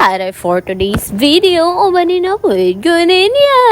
Para for today's video, umanin ako gunin niya.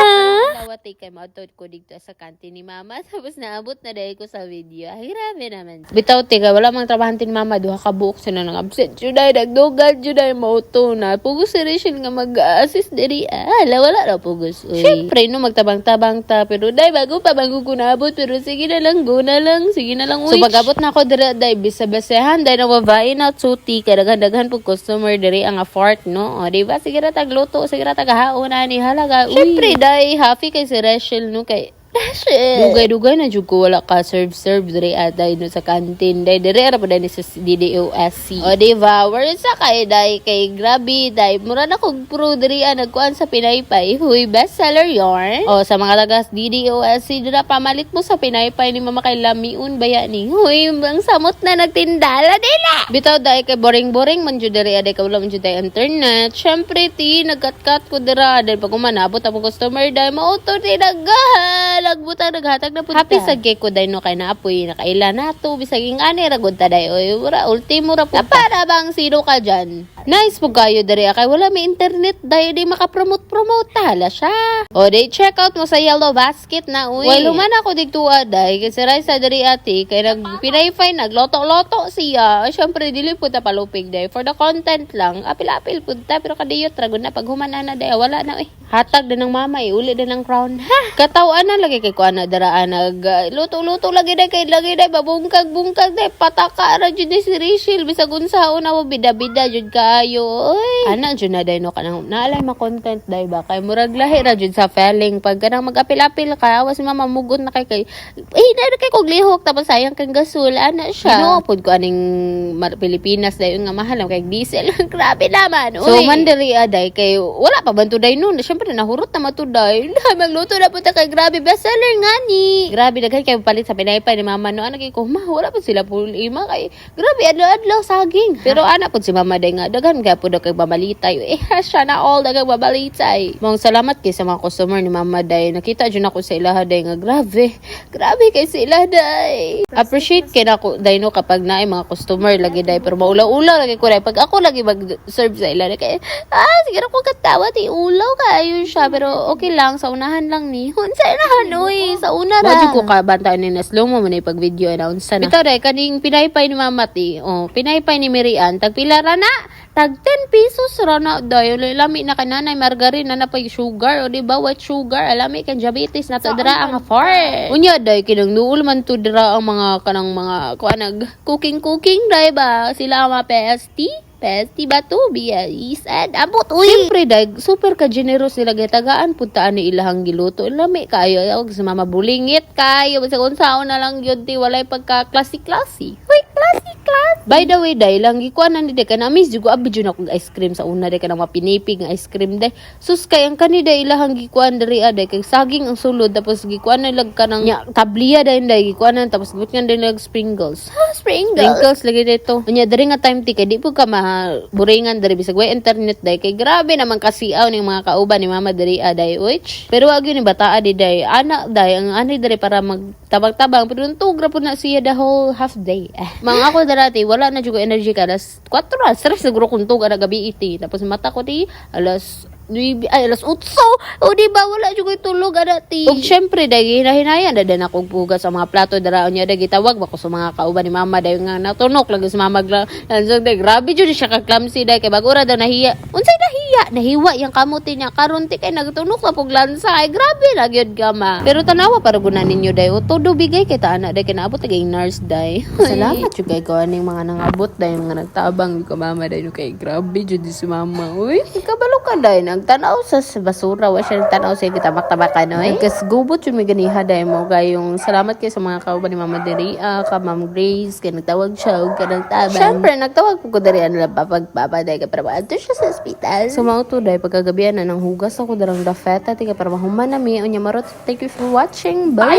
Lawati kay mautod ko dito sa kantin ni mama. Tapos naabot na dahil ko sa video. Ay, grabe naman. Bitaw, tika, wala mang trabahan ni mama. Duha ka buok sila ng absent. Juday, nagdugan, juday, mauto na. Pugos si Rachel nga mag-assist diri. Wala na pugos. Siyempre, no, magtabang-tabang ta. Pero day, bago ko naabot. Pero sige na lang, go na lang. Sige na lang, uy. So, pag-abot na ako diri, day, bisa-basehan, day, nawabain na suti. Kadaghan-daghan po customer diri ang afford, no? O, diba? Sige na tagluto, sige na tagahaon na ni halaga. Siyempre, day, happy kay si Rachel, no? Kay dugay-dugay na jud ko wala ka serve diri aday no sa kantin day diri ra pa ni sa DDOSC. O diba, word sa kay day kay grabe day mura na kog pro diri nagkuan sa Pinaypay. Huy, best seller yarn. O sa mga taga DDOSC dira pamalit mo sa Pinaypay ni mama kay lamiun baya ni. Huy, ang samot na nagtindala dila. Bitaw day kay boring man jud diri aday kay wala man jud internet. Syempre ti nagkat-kat ko dira day pag manabot ang customer day mauto ti nagbutang naghatag na punta. Happy sa geko day no kay naapoy nakaila nato bisaging ani ra gud ta day oy ura ultimo ra punta. Para bang sino ka dyan? Nice po kayo diri kay wala may internet day di makapromote hala siya. O day check out mo sa Yellow Basket na uy. Well human ako digtuwa day kay si Raisa diri ati kay nagpinayfay nagloto-loto siya. Syempre dili po ta palupig day for the content lang. Apil-apil punta pero kadiyot ra gud na pag humana na day wala na hatag din ng mama uli din ng crown. Katawan na lagi kay kuana daraan luto-luto lagi day babungkag day pataka ra jud si Rachel bisag unsaon na bida-bida jud kaayo oy ana jud na day no kanang naalay ma content day ba kay murag lahi ra jud sa feeling pag kanang mag-apil-apil ka awas mama mugot na kay na kay kog lihok tapos sayang kang gasol ana siya pud ko aning Pilipinas day nga mahal kay diesel grabe naman oy so mandiri day kay wala pa bantu day noon syempre nahurot na matuday magluto na punta kay grabe bestseller nga ni. Grabe daghan kay palit sa Pinaypay ni mama no ana kay ko wala pa sila pulima kay grabe adlaw saging. Pero ana pud si mama day nga daghan kay pud kay babalitay. Siya na all daghang babalitay. Mong salamat kay sa mga customer ni mama day. Nakita jud ako sa ilaha day nga grabe kay sila day. Appreciate kay nako day no kapag naay mga customer lagi day pero maulaw lagi ko day pag ako lagi mag-serve sa ilaha kay siguro ko katawa ti ulaw kayo siya pero okay lang sa unahan lang ni. Unsa na uy sa una ra. Wadi ko ka bantayan ni slow mo man pag video announce na. Bitaw day kaning Pinaypay ni mama ti. Pinaypay ni Mirian tag pila ra na? Tag 10 pesos ra na dayo lami na kananay margarine na pay sugar o di ba white sugar alami kan diabetes na to dira ang afford. Unya day kinang nuul man to dira ang mga kanang mga kuanag cooking day ba sila ang mga Pesti batu biya isad abot uy. Siyempre dag super ka generous nila gitagaan puntaan ni ilahang giluto lami kayo og sa mama bulingit kayo sa unsaon na lang gyud ti walay pagka classy. Uy classy. By the way day lang gikuanan ni ka na miss jugo abi jud ako ice cream sa una day kanang mapinipig nga ice cream day. Sus kay ang kanida ilahang gikuan diri day kay saging ang sulod tapos gikuan lag kanang tabliya day gikuanan tapos gutngan din lag sprinkles. Sprinkles lagi dito. Unya diri nga time ti kay di po ka buringan dari bisag way internet day kay grabe naman kasiaw ning mga kauban ni mama diri day which pero wag yun ni bataa di day anak day ang ani diri para magtabang-tabang pero tugra po na siya the whole half day mga ako darati wala na jud energy alas 4 stress siguro kung tug ana gabi iti tapos mata ko ti alas 8 o di ba wala jud ko tulog adati ug syempre day hinahinayan dadan ako pugas sa mga plato daraon niya day gitawag ba ko sa mga kauban ni mama day nga natunok lagi sa mama lansog day grabe jud siya ka clumsy day kay bagura daw nahiya unsay nahiwa yang kamuti niya karon ti kay nagtunok sa puglansa ay grabe ra gyud gama pero tanawa para gunan ninyo day todo bigay kay ta ana day kinaabot kay nurse day salamat jud kay ko aning mga nangabot day mga nagtabang ko mama day kay grabe jud si mama uy kabalo ka day nagtanaw sa basura wa siya nagtanaw sa gitabak-tabakan oy kas gubot yung may ganiha day mo kayong salamat kay sa mga kauban ni mama diri ka ma'am Grace kay nagtawag siya og kanang tabang syempre nagtawag ko diri ano papagpapaday ka para maato siya sa ospital so mao to day pagkagabihan na nang hugas ako darang dafeta tika para mahuman na mi unya marot thank you for watching bye.